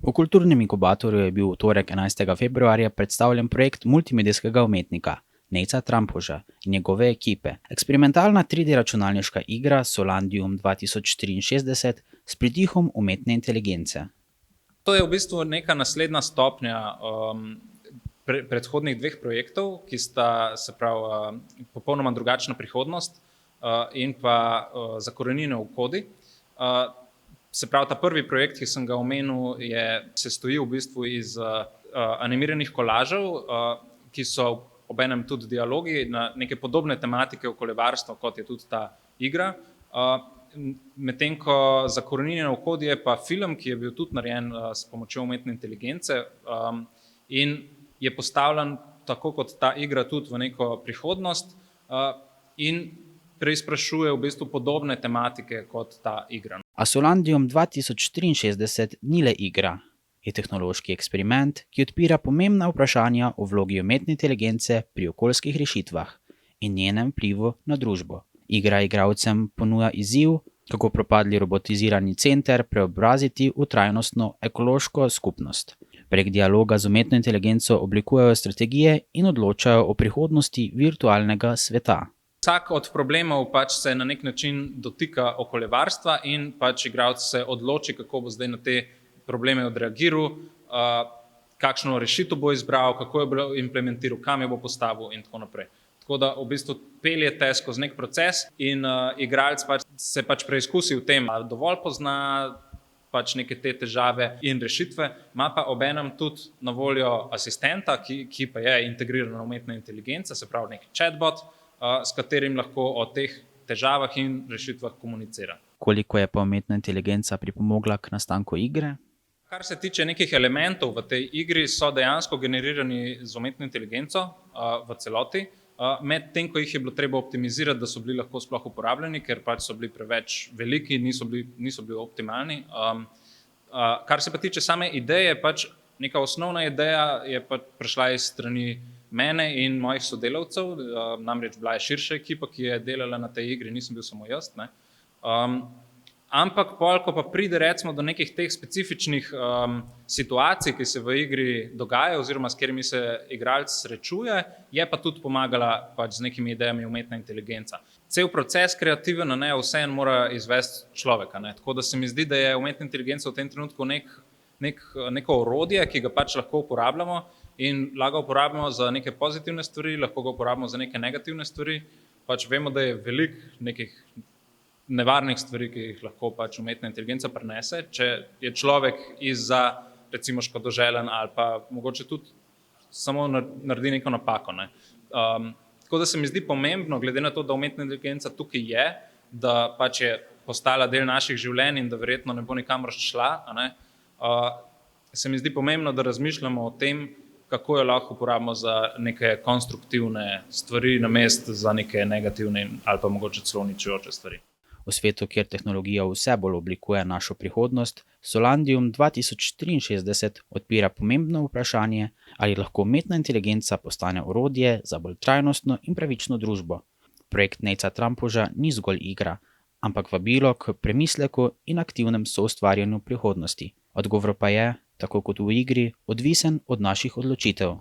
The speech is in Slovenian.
V kulturnem inkubatorju je bil v torek 11. februarja predstavljen projekt multimedijskega umetnika Nejca Trampuža in njegove ekipe. Eksperimentalna 3D računalniška igra Solandium 2063 s pridihom umetne inteligence. To je v bistvu neka naslednja stopnja predhodnih dveh projektov, ki sta se pravi popolnoma drugačna prihodnost in pa zakorenjene v kodi. Se pravi, ta prvi projekt, ki sem ga omenil, sestoji v bistvu iz animiranih kolažev, ki so obenem tudi dialogi na neke podobne tematike okoljevarstva, kot je tudi ta igra. Medtem ko zakorenjeno v kodi je pa film, ki je bil tudi narejen s pomočjo umetne inteligence in je postavljen tako kot ta igra tudi v neko prihodnost in preizprašuje v bistvu podobne tematike kot ta igra. A Solandium 2063 ni le igra, je tehnološki eksperiment, ki odpira pomembna vprašanja o vlogi umetne inteligence pri okoljskih rešitvah in njenem vplivu na družbo. Igra igralcem ponuja izziv, kako propadli robotizirani center preobraziti v trajnostno ekološko skupnost. Prek dialoga z umetno inteligenco oblikujejo strategije in odločajo o prihodnosti virtualnega sveta. Vsak od problemov se na nek način dotika okoljevarstva in igralec se odloči, kako bo zdaj na te probleme odreagiral, kakšno rešitev bo izbral, kako jo bo implementiral, kam jo bo postavil in tako naprej. Tako da v bistvu peljete skozi nek proces in igralec se preizkusi v tem, ali dovolj pozna neke te težave in rešitve, ima pa obenem tudi na voljo asistenta, ki pa je integrirana umetna inteligenca, se pravi nek chatbot, s katerim lahko o teh težavah in rešitvah komunicira. Koliko je pa umetna inteligenca pripomogla k nastanku igre? Kar se tiče nekih elementov v tej igri, so dejansko generirani z umetno inteligenco v celoti, medtem ko jih je bilo treba optimizirati, da so bili lahko sploh uporabljeni, ker so bili preveč veliki, niso bili optimalni. Kar se pa tiče same ideje, neka osnovna ideja je prišla iz strani mene in mojih sodelavcev, namreč bila je širša ekipa, ki je delala na tej igri, nisem bil samo jaz. Ampak ko pa pride recimo do nekih teh specifičnih situacij, ki se v igri dogajajo oziroma s katerimi se igralec srečuje, je pa tudi pomagala z nekimi idejami umetna inteligenca. Cel proces kreativen vseeno mora izvesti človek, tako da se mi zdi, da je umetna inteligenca v tem trenutku neko orodje, ki ga lahko uporabljamo in lahko ga uporabljamo za neke pozitivne stvari, lahko ga uporabljamo za neke negativne stvari. Vemo, da je veliko nekih nevarnih stvari, ki jih lahko umetna inteligenca prinese, če je človek izza recimo škodoželen ali pa mogoče tudi samo naredi neko napako. Tako da se mi zdi pomembno, glede na to, da umetna inteligenca tukaj je, da je postala del naših življenj in da verjetno ne bo nikamor šla, se mi zdi pomembno, da razmišljamo o tem, kako jo lahko uporabimo za neke konstruktivne stvari, namesto za neke negativne ali pa mogoče celo uničujoče stvari. V svetu, kjer tehnologija vse bolj oblikuje našo prihodnost, Solandium 2063 odpira pomembno vprašanje, ali lahko umetna inteligenca postane orodje za bolj trajnostno in pravično družbo. Projekt Nejca Trampuža ni zgolj igra, ampak vabilo k premisleku in aktivnem soustvarjanju prihodnosti. Odgovor pa je, tako kot v igri, odvisen od naših odločitev.